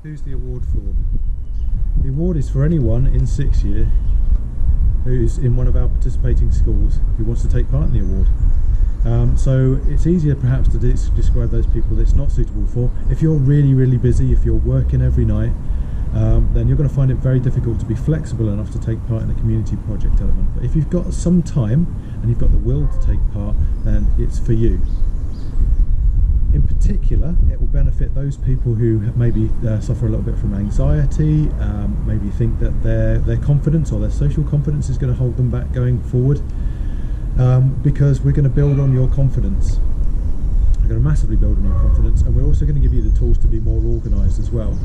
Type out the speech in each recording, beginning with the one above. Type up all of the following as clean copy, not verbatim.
Who's the award for? The award is for anyone in 6th year who's in one of our participating schools who wants to take part in the award. So it's easier perhaps to describe those people that it's not suitable for. If you're really busy, if you're working every night, then you're going to find it very difficult to be flexible enough to take part in the community project element. But if you've got some time and you've got the will to take part, then it's for you. In particular, it will benefit those people who maybe suffer a little bit from anxiety, maybe think that their confidence or their social confidence is going to hold them back going forward, because we're going to build on your confidence. We're going to massively build on your confidence, and we're also going to give you the tools to be more organised as well.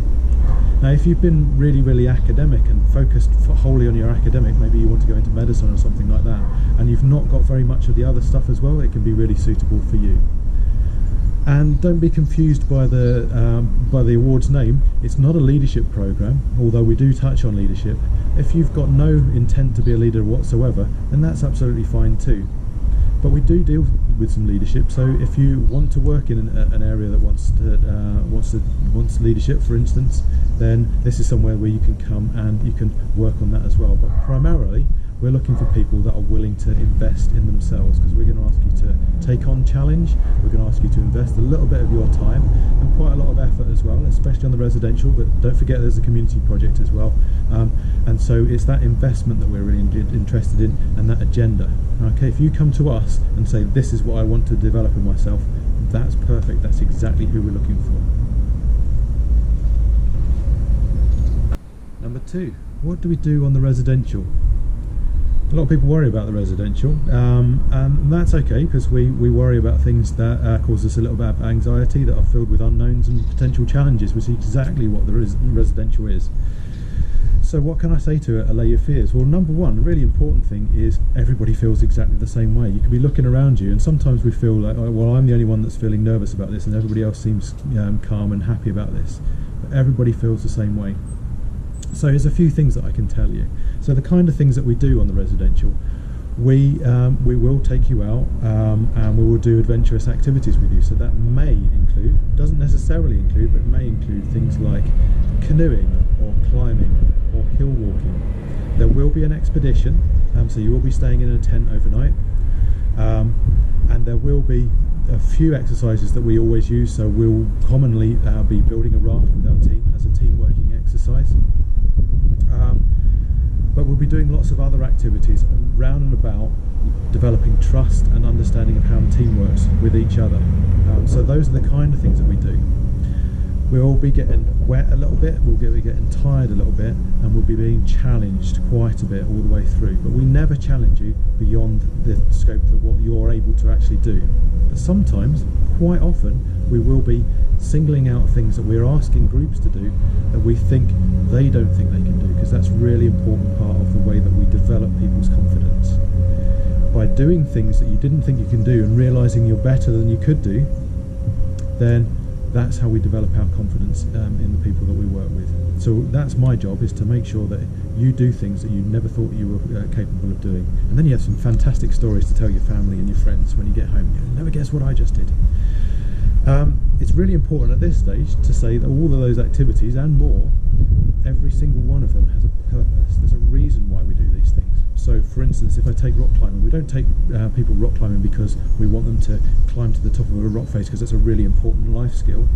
Now, if you've been really academic and focused wholly on your academic, maybe you want to go into medicine or something like that, and you've not got very much of the other stuff as well, it can be really suitable for you. And don't be confused by the award's name. It's not a leadership program, although we do touch on leadership. If you've got no intent to be a leader whatsoever, then that's absolutely fine too. But we do deal with some leadership. So if you want to work in an area that wants leadership, for instance, then this is somewhere where you can come and you can work on that as well. But primarily, we're looking for people that are willing to invest in themselves, because we're going to ask you to take on challenge. We're going to ask you to invest a little bit of your time and quite a lot of effort as well, especially on the residential, but don't forget there's a community project as well. And so it's that investment that we're really interested in, and that agenda. Okay, if you come to us and say, this is what I want to develop in myself, that's perfect. That's exactly who we're looking for. Number 2, what do we do on the residential? A lot of people worry about the residential, and that's okay, because we worry about things that cause us a little bit of anxiety, that are filled with unknowns and potential challenges, which is exactly what the residential is. So what can I say to allay your fears? Well, number one, a really important thing is everybody feels exactly the same way. You can be looking around you, and sometimes we feel like, oh, well, I'm the only one that's feeling nervous about this, and everybody else seems calm and happy about this. But everybody feels the same way. So here's a few things that I can tell you. So the kind of things that we do on the residential, we will take you out and we will do adventurous activities with you. So that may include, doesn't necessarily include, but may include things like canoeing or climbing or hill walking. There will be an expedition, so you will be staying in a tent overnight, and there will be a few exercises that we always use. So we'll commonly be building a raft with our team as a team working exercise. But we'll be doing lots of other activities round and about developing trust and understanding of how the team works with each other. So those are the kind of things that we do. We'll be getting wet a little bit, we'll be getting tired a little bit, and we'll be being challenged quite a bit all the way through. But we never challenge you beyond the scope of what you're able to actually do. But sometimes, quite often, we will be singling out things that we're asking groups to do that we think they don't think they can do, because that's a really important part of the way that we develop people's confidence. By doing things that you didn't think you can do and realising you're better than you could do, then that's how we develop our confidence in the people that we work with. So that's my job, is to make sure that you do things that you never thought you were capable of doing. And then you have some fantastic stories to tell your family and your friends when you get home. You'll never guess what I just did. It's really important at this stage to say that all of those activities and more, every single one of them has a purpose. There's a reason why we do these things. So for instance, if I take rock climbing, we don't take people rock climbing because we want them to climb to the top of a rock face, because that's a really important life skill.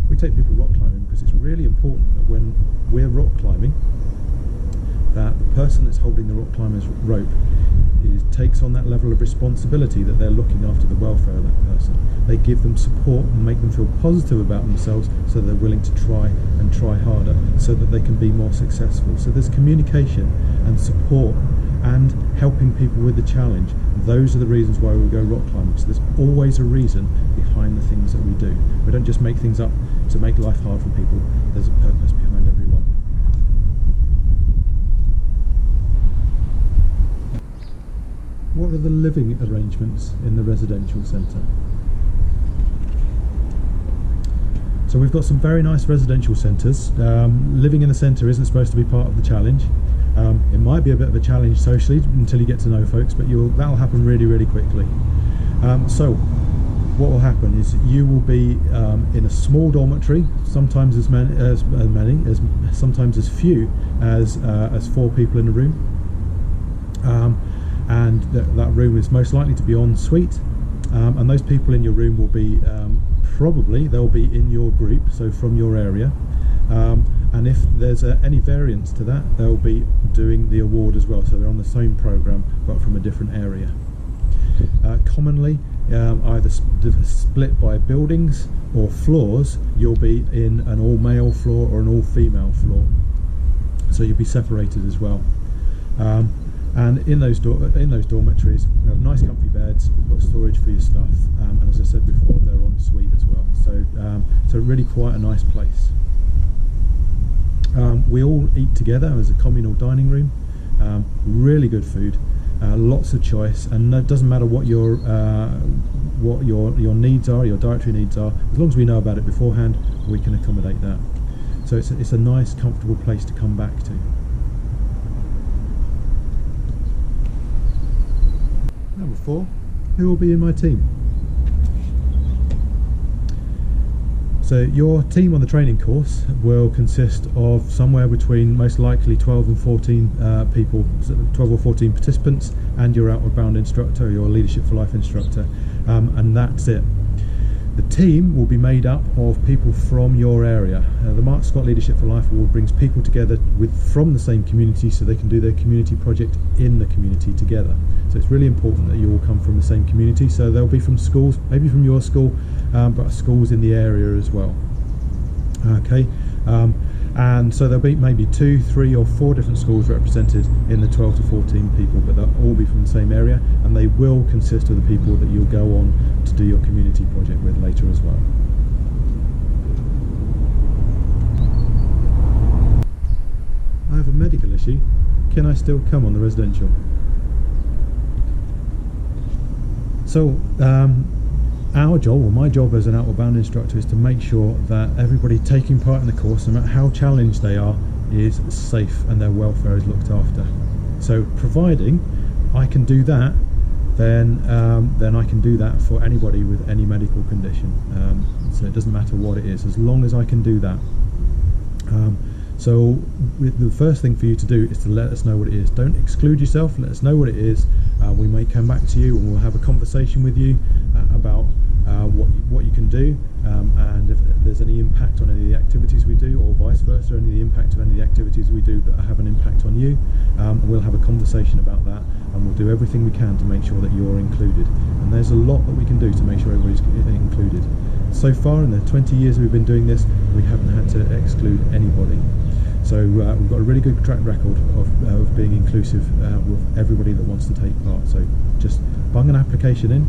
We take people rock climbing because it's really important that when we're rock climbing, that the person that's holding the rock climber's rope takes on that level of responsibility, that they're looking after the welfare of that person. They give them support and make them feel positive about themselves, so they're willing to try and try harder, so that they can be more successful. So there's communication and support and helping people with the challenge. Those are the reasons why we go rock climbing. So there's always a reason behind the things that we do. We don't just make things up to make life hard for people. There's a purpose behind every one. What are the living arrangements in the residential centre? So we've got some very nice residential centres. Living in the centre isn't supposed to be part of the challenge. It might be a bit of a challenge socially until you get to know folks, but that'll happen really quickly. So what will happen is you will be in a small dormitory, sometimes as sometimes as few as 4 people in a room, and that room is most likely to be en suite, and those people in your room will be probably they'll be in your group, so from your area, and if there's any variance to that, they'll be doing the award as well, so they're on the same program but from a different area. Commonly either split by buildings or floors, you'll be in an all-male floor or an all-female floor, so you'll be separated as well. And in those dormitories, we have nice comfy beds, we've got storage for your stuff, and as I said before, they're en suite as well, so really quite a nice place. We all eat together as a communal dining room, really good food, lots of choice, and it doesn't matter what your needs are, your dietary needs are, as long as we know about it beforehand, we can accommodate that. So it's a nice, comfortable place to come back to. Number 4, who will be in my team? So your team on the training course will consist of somewhere between most likely 12 and 14 people, 12 or 14 participants, and your Outward Bound instructor, your Leadership for Life instructor, and that's it. The team will be made up of people from your area. The Mark Scott Leadership for Life Award brings people together from the same community so they can do their community project in the community together. So it's really important that you all come from the same community. So they'll be from schools, maybe from your school, but schools in the area as well. Okay, and so there'll be maybe 2, 3 or 4 different schools represented in the 12 to 14 people, but they'll all be from the same area, and they will consist of the people that you'll go on to do your community project with later as well. I have a medical issue. Can I still come on the residential? So our job, or my job as an Outward Bound instructor, is to make sure that everybody taking part in the course, no matter how challenged they are, is safe and their welfare is looked after. So providing I can do that, then I can do that for anybody with any medical condition. So it doesn't matter what it is, as long as I can do that. So the first thing for you to do is to let us know what it is. Don't exclude yourself, let us know what it is. We may come back to you and we'll have a conversation with you about what you can do, and if there's any impact on any of the activities we do, or vice versa, any of the impact of any of the activities we do that have an impact on you, we'll have a conversation about that, and we'll do everything we can to make sure that you're included. And there's a lot that we can do to make sure everybody's included. So far in the 20 years we've been doing this, we haven't had to exclude anybody. So we've got a really good track record of being inclusive with everybody that wants to take part. So just bung an application in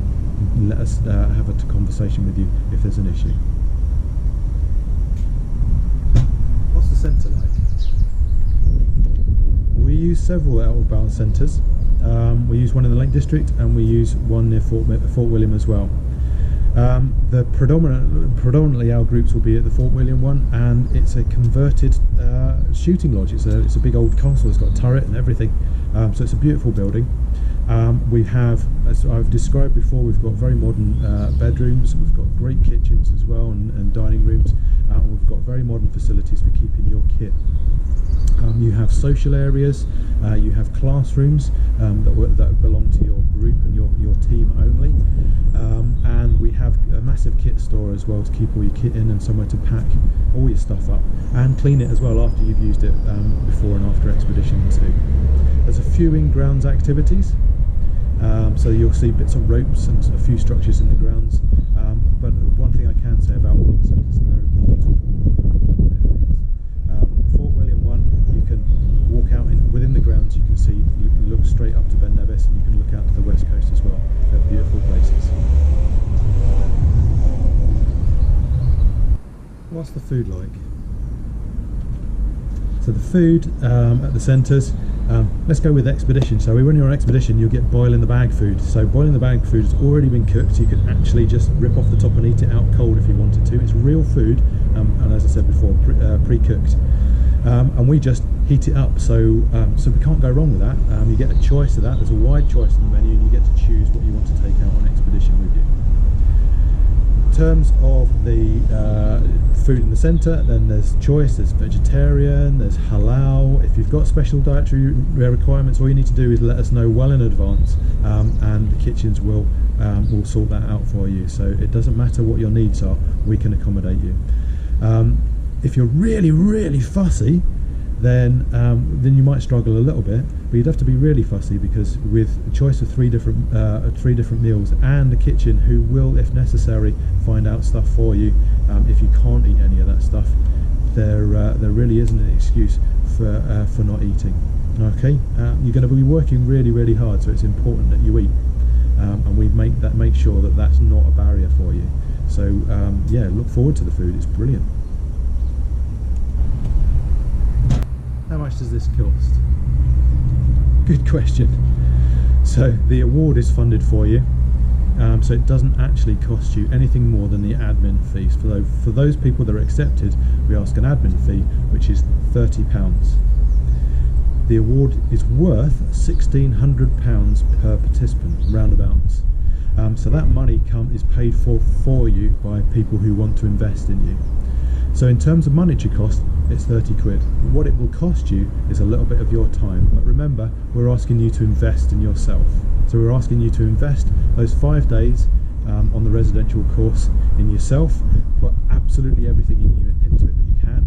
and let us have a conversation with you if there's an issue. What's the centre like? We use several Outward Bound centres. We use one in the Lake District, and we use one near Fort William as well. The predominantly our groups will be at the Fort William one, and it's a converted shooting lodge. It's a big old castle. It's got a turret and everything, so it's a beautiful building. We have, as I've described before, we've got very modern bedrooms. We've got great kitchens as well, and dining rooms. We've got very modern facilities for keeping your kit. You have social areas, you have classrooms that belong to your group and your team only, and we have a massive kit store as well to keep all your kit in, and somewhere to pack all your stuff up and clean it as well after you've used it, before and after expedition too. There's a few in-grounds activities, so you'll see bits of ropes and a few structures in the grounds, but one thing I can say about all of the centres is they're beautiful areas. Fort William one, you can walk out within the grounds, you can see, you can look straight up to Ben Nevis, and you can look out to the west coast as well. They're beautiful places. What's the food like? So the food at the centres, let's go with expedition. So when you're on expedition, you'll get boil in the bag food. So boil in the bag food has already been cooked. You can actually just rip off the top and eat it out cold if you wanted to. It's real food, and as I said before, pre-cooked. And we just heat it up, so we can't go wrong with that. You get a choice of that. There's a wide choice in the menu, and you get to choose what you want to take out on expedition with you. terms of the food in the centre, then there's choice, there's vegetarian, there's halal. If you've got special dietary requirements, all you need to do is let us know well in advance, and the kitchens will sort that out for you. So it doesn't matter what your needs are, we can accommodate you. If you're really fussy, then you might struggle a little bit, but you'd have to be really fussy, because with a choice of three different meals and a kitchen who will, if necessary, find out stuff for you if you can't eat any of that stuff, there really isn't an excuse for not eating. Okay, you're going to be working really hard, so it's important that you eat, and we make sure that that's not a barrier for you. So yeah, look forward to the food. It's brilliant. How much does this cost? Good question. So the award is funded for you, so it doesn't actually cost you anything more than the admin fees. For those people that are accepted, we ask an admin fee, which is £30. The award is worth £1,600 per participant, roundabouts. So that money is paid for you by people who want to invest in you. So in terms of monetary cost, it's 30 quid. What it will cost you is a little bit of your time. But remember, we're asking you to invest in yourself. So we're asking you to invest those 5 days on the residential course in yourself. Put absolutely everything into it that you can.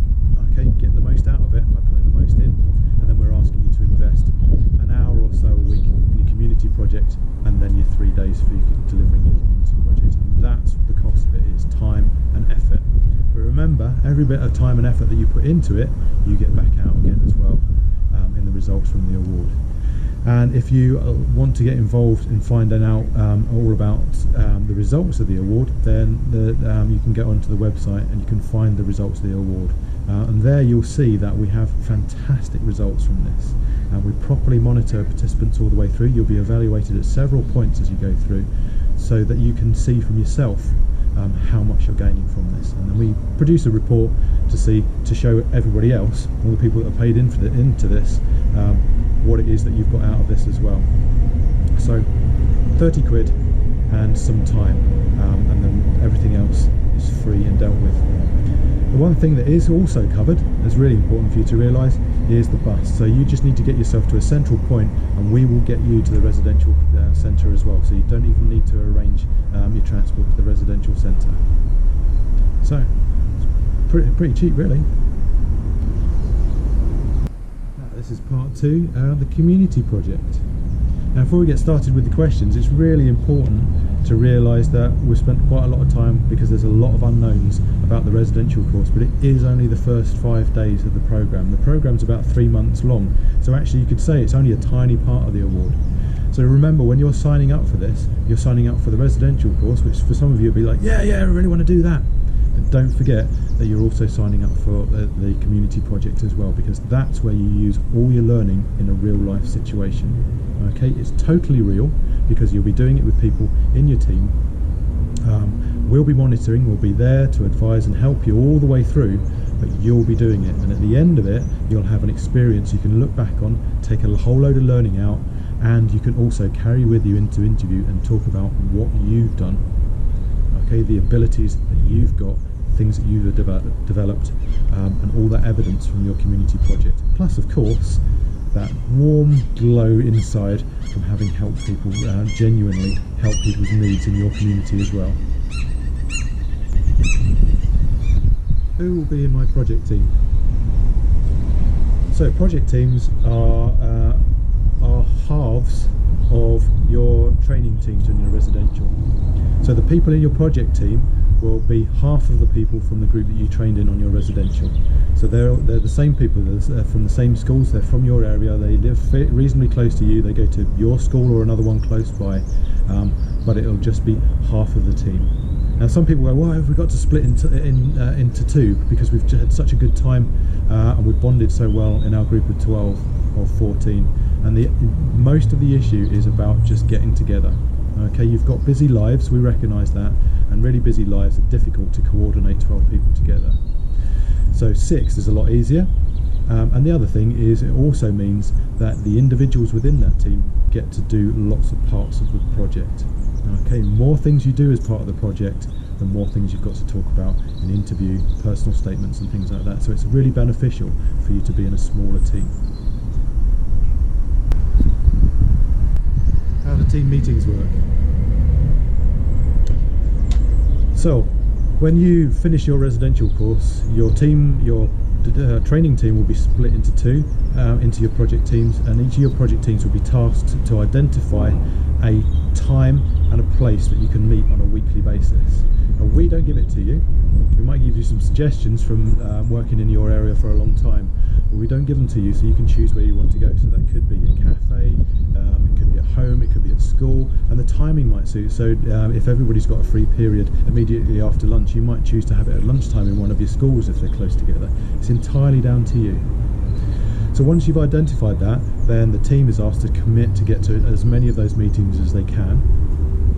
Okay, get the most out of it by putting the most in. And then we're asking you to invest an hour or so a week in your community project, and then your 3 days for delivering your community project. And that's the cost of it, is time and effort. But remember, every bit of time and effort that you put into it, you get back out again as well in the results from the award. And if you want to get involved in finding out all about the results of the award, then you can get onto the website and you can find the results of the award. And there you'll see that we have fantastic results from this. We properly monitor participants all the way through. You'll be evaluated at several points as you go through, so that you can see from yourself how much you're gaining from this. And then we produce a report to show everybody else, all the people that are paid into this, what it is that you've got out of this as well. So 30 quid and some time, and then everything else is free and dealt with. The one thing that is also covered, that's really important for you to realise, is the bus. So you just need to get yourself to a central point, and we will get you to the residential centre as well. So you don't even need to arrange your transport to the residential centre. So it's pretty cheap, really. Now, this is part 2, the community project. Now, before we get started with the questions, it's really important to realise that we've spent quite a lot of time, because there's a lot of unknowns about the residential course, but it is only the first 5 days of the programme. The programme's about 3 months long, so actually you could say it's only a tiny part of the award. So remember, when you're signing up for this, you're signing up for the residential course, which for some of you will be like, yeah, I really want to do that. But don't forget that you're also signing up for the community project as well, because that's where you use all your learning in a real life situation. Okay, it's totally real, because you'll be doing it with people in your team. We'll be monitoring, we'll be there to advise and help you all the way through, but you'll be doing it, and at the end of it you'll have an experience you can look back on, take a whole load of learning out, and you can also carry with you into interview and talk about what you've done. Okay, the abilities that you've got, things that you've developed, and all that evidence from your community project. Plus, of course, that warm glow inside from having helped people, genuinely help people's needs in your community as well. Who will be in my project team? So project teams are halves of your training teams in your residential. So the people in your project team will be half of the people from the group that you trained in on your residential. So they're the same people, they're from the same schools, they're from your area, they live reasonably close to you, they go to your school or another one close by, but it'll just be half of the team. Now some people go, why have we got to split into two? Because we've had such a good time and we've bonded so well in our group of 12 or 14, and most of the issue is about just getting together. Okay, you've got busy lives, we recognise that, and really busy lives are difficult to coordinate 12 people together. So 6 is a lot easier, and the other thing is it also means that the individuals within that team get to do lots of parts of the project. Okay, more things you do as part of the project, the more things you've got to talk about in interview, personal statements and things like that. So it's really beneficial for you to be in a smaller team. How do team meetings work? So when you finish your residential course, your training team will be split into two, into your project teams, and each of your project teams will be tasked to identify a time and a place that you can meet on a weekly basis. Now, we don't give it to you. We might give you some suggestions from working in your area for a long time, but we don't give them to you, so you can choose where you want to go. So that could be a cafe, it could be at home, it could be at school, and the timing might suit. So if everybody's got a free period immediately after lunch, you might choose to have it at lunchtime in one of your schools if they're close together. It's entirely down to you. So once you've identified that, then the team is asked to commit to get to as many of those meetings as they can,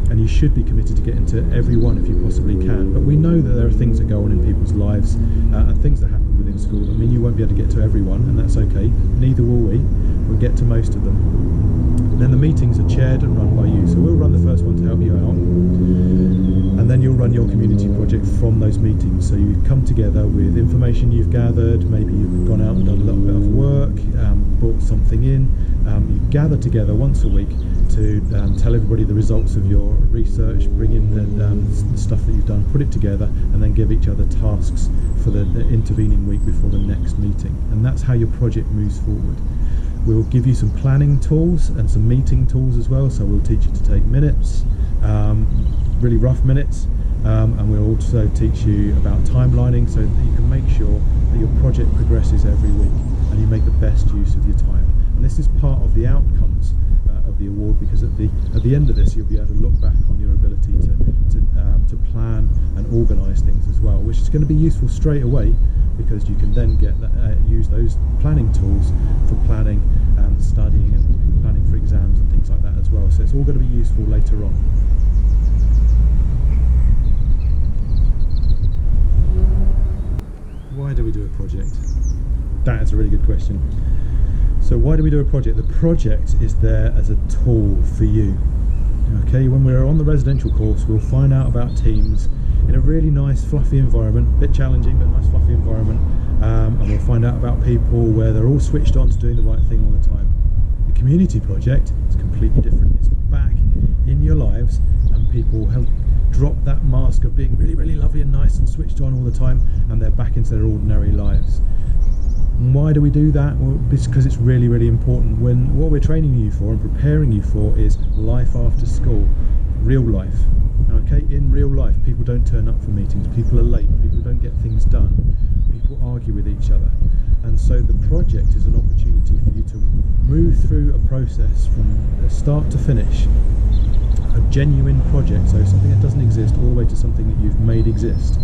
and you should be committed to getting to every one if you possibly can. But we know that there are things that go on in people's lives and things that happen within school. I mean, you won't be able to get to everyone, and that's okay. Neither will we. We'll get to most of them. Then the meetings are chaired and run by you. So we'll run the first one to help you out, and then you'll run your community project from those meetings. So you come together with information you've gathered, maybe you've gone out and done a little bit of work, brought something in. You gather together once a week to tell everybody the results of your research, bring in the stuff that you've done, put it together, and then give each other tasks for the intervening week before the next meeting. And that's how your project moves forward. We'll give you some planning tools and some meeting tools as well. So we'll teach you to take minutes, really rough minutes, and we'll also teach you about timelining so that you can make sure that your project progresses every week and you make the best use of your time. And this is part of the outcomes of the award, because at the end of this you'll be able to look back on your ability to plan and organise things as well, which is going to be useful straight away, because you can then use those planning tools for planning and studying and planning for exams and things like that as well. So it's all going to be useful later on. Why do we do a project? That is a really good question. So why do we do a project? The project is there as a tool for you. Okay, when we're on the residential course, we'll find out about teams in a really nice fluffy environment, a bit challenging but nice fluffy environment, and we'll find out about people where they're all switched on to doing the right thing all the time. The community project is completely different. It's back in your lives, and people have dropped that mask of being really, really lovely and nice and switched on all the time, and they're back into their ordinary lives. And why do we do that? Well, it's because it's really, really important. When what we're training you for and preparing you for is life after school, real life. Okay, in real life, people don't turn up for meetings, people are late, people don't get things done, people argue with each other. And so the project is an opportunity for you to move through a process from start to finish, a genuine project, so something that doesn't exist all the way to something that you've made exist.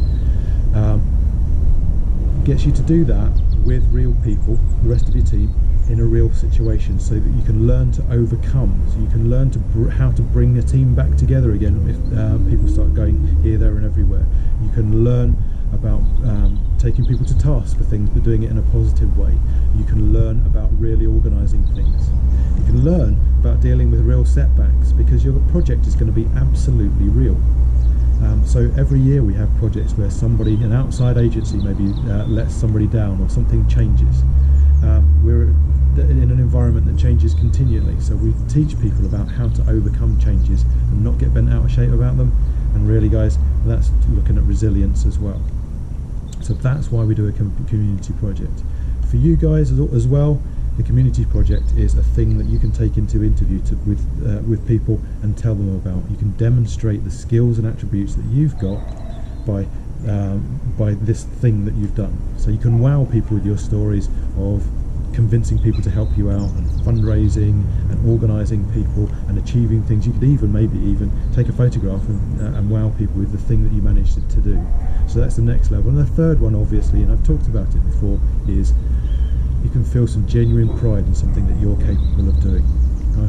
Gets you to do that with real people, the rest of your team, in a real situation, so that you can learn to overcome, so you can learn to how to bring the team back together again if people start going here, there and everywhere. You can learn about taking people to task for things but doing it in a positive way. You can learn about really organising things. You can learn about dealing with real setbacks, because your project is going to be absolutely real. So every year we have projects where somebody, an outside agency maybe lets somebody down, or something changes. We're in an environment that changes continually, so we teach people about how to overcome changes and not get bent out of shape about them. And really, guys, that's looking at resilience as well. So that's why we do a community project. For you guys as well, the community project is a thing that you can take into interview with people and tell them about. You can demonstrate the skills and attributes that you've got by this thing that you've done. So you can wow people with your stories of convincing people to help you out, and fundraising and organising people and achieving things. You could maybe even take a photograph and wow people with the thing that you managed to do. So that's the next level. And the third one, obviously, and I've talked about it before, is you can feel some genuine pride in something that you're capable of doing.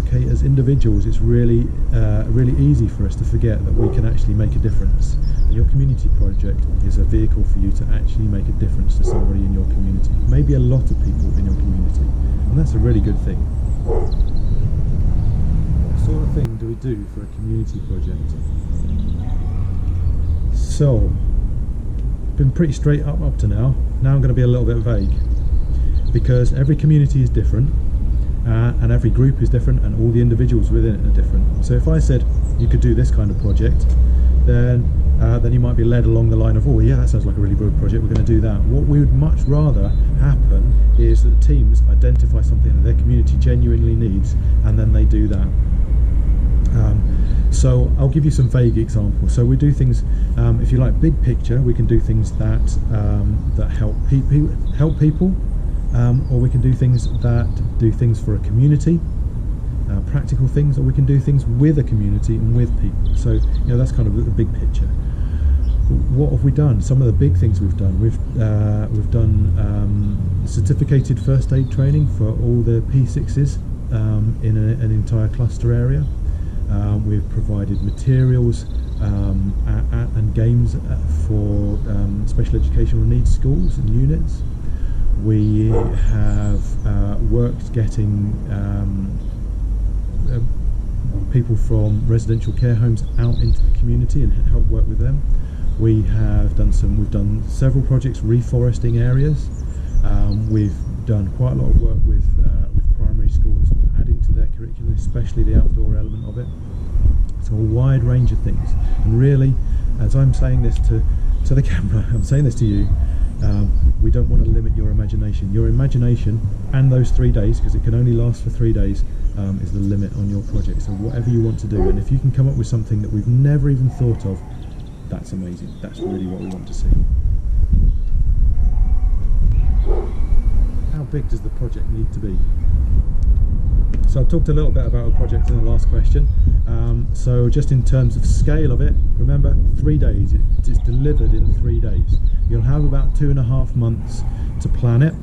Okay, as individuals, it's really easy for us to forget that we can actually make a difference. And your community project is a vehicle for you to actually make a difference to somebody in your community, maybe a lot of people in your community, and that's a really good thing. What sort of thing do we do for a community project? So, been pretty straight up to now. Now I'm going to be a little bit vague, because every community is different, and every group is different, and all the individuals within it are different. So if I said you could do this kind of project, then you might be led along the line of, oh yeah, that sounds like a really good project, we're going to do that. What we would much rather happen is that teams identify something that their community genuinely needs, and then they do that. So I'll give you some vague examples. So we do things, if you like, big picture. We can do things that help people, or we can do things that do things for a community, practical things, or we can do things with a community and with people. So that's kind of the big picture. What have we done? Some of the big things we've done. We've done certificated first aid training for all the P6s in an entire cluster area. We've provided materials and games for special educational needs schools and units. We have worked getting people from residential care homes out into the community and help work with them. We've done several projects reforesting areas. We've done quite a lot of work with primary schools, adding to their curriculum, especially the outdoor element of it. So a wide range of things. And really, as I'm saying this to the camera, I'm saying this to you, we don't want to limit your imagination. Your imagination and those 3 days, because it can only last for 3 days, is the limit on your project. So whatever you want to do, and if you can come up with something that we've never even thought of, that's amazing. That's really what we want to see. How big does the project need to be? So I've talked a little bit about a project in the last question. So just in terms of scale of it, remember 3 days. It is delivered in 3 days. You'll have about 2.5 months to plan it.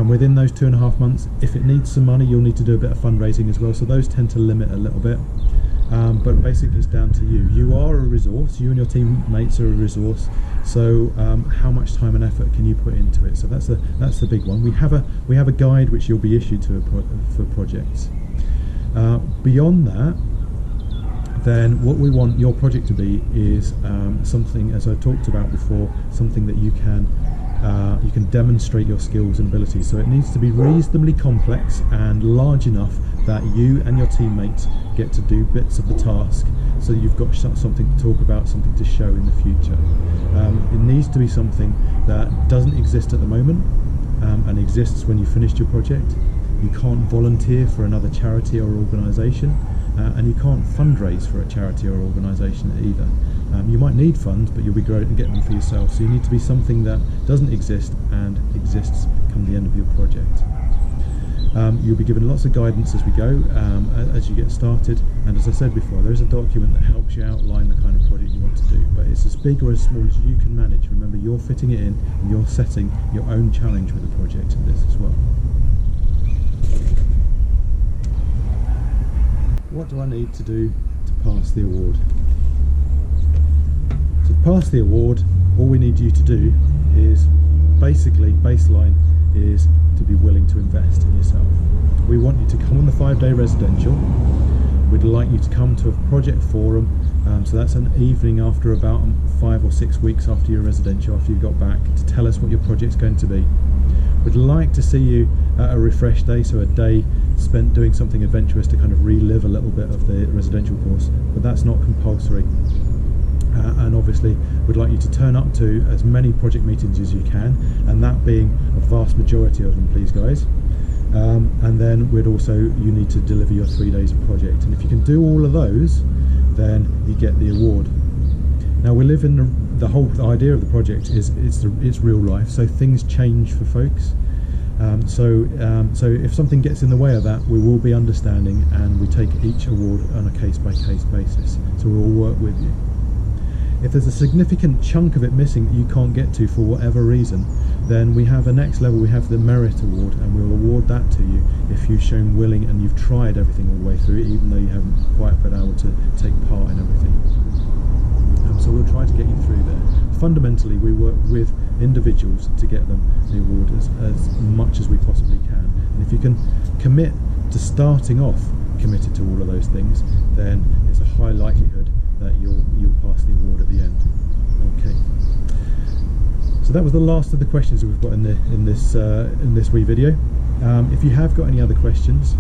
Within those 2.5 months, if it needs some money, you'll need to do a bit of fundraising as well. So those tend to limit a little bit. But basically it's down to you. You are a resource, you and your teammates are a resource, so how much time and effort can you put into it? So that's the big one. We have a guide which you'll be issued to for projects. Beyond that, then what we want your project to be is something, as I talked about before, something that you can demonstrate your skills and abilities. So it needs to be reasonably complex and large enough that you and your teammates get to do bits of the task, so you've got something to talk about, something to show in the future. It needs to be something that doesn't exist at the moment and exists when you finished your project. You can't volunteer for another charity or organisation, and you can't fundraise for a charity or organisation either. You might need funds, but you'll be great to get them for yourself. So you need to be something that doesn't exist and exists come the end of your project. You'll be given lots of guidance as we go, as you get started, and as I said before, there is a document that helps you outline the kind of project you want to do, but it's as big or as small as you can manage. Remember, you're fitting it in and you're setting your own challenge with the project in this as well. What do I need to do to pass the award? To pass the award, all we need you to do is basically, baseline, is to be willing to invest in yourself. We want you to come on the 5-day residential. We'd like you to come to a project forum, so that's an evening after about 5 or 6 weeks after your residential, after you've got back, to tell us what your project's going to be. We'd like to see you at a refresh day, so a day spent doing something adventurous to kind of relive a little bit of the residential course, but that's not compulsory. And obviously we'd like you to turn up to as many project meetings as you can, and that being a vast majority of them, please guys. And then you need to deliver your 3 days of project, and if you can do all of those, then you get the award. Now we live in the whole idea of the project is it's real life, so things change for folks. So if something gets in the way of that, we will be understanding, and we take each award on a case-by-case basis. So we'll work with you. If there's a significant chunk of it missing that you can't get to for whatever reason, then we have a next level, we have the merit award, and we'll award that to you if you've shown willing and you've tried everything all the way through, even though you haven't quite been able to take part in everything. So we'll try to get you through there. Fundamentally, we work with individuals to get them the award as much as we possibly can. And if you can commit to starting off committed to all of those things, then it's a high likelihood that you'll pass the award at the end. Okay. So that was the last of the questions that we've got in this wee video. If you have got any other questions,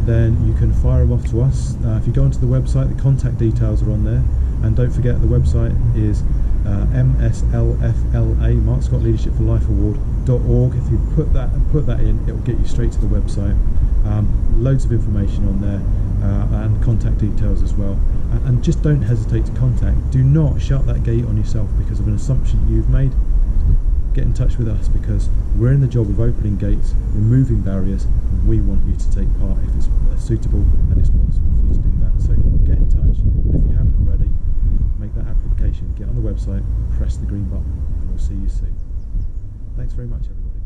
then you can fire them off to us. If you go onto the website, the contact details are on there, and don't forget the website is MSLFLA, Mark Scott Leadership for Life Award.org. If you put that in, it will get you straight to the website. Loads of information on there, and contact details as well. And just don't hesitate to contact. Do not shut that gate on yourself because of an assumption you've made. Get in touch with us, because we're in the job of opening gates, removing barriers, and we want you to take part if it's suitable and it's possible for you to do that. So get in touch, and if you haven't already, make that application, get on the website, press the green button, and we'll see you soon. Thanks very much, everybody.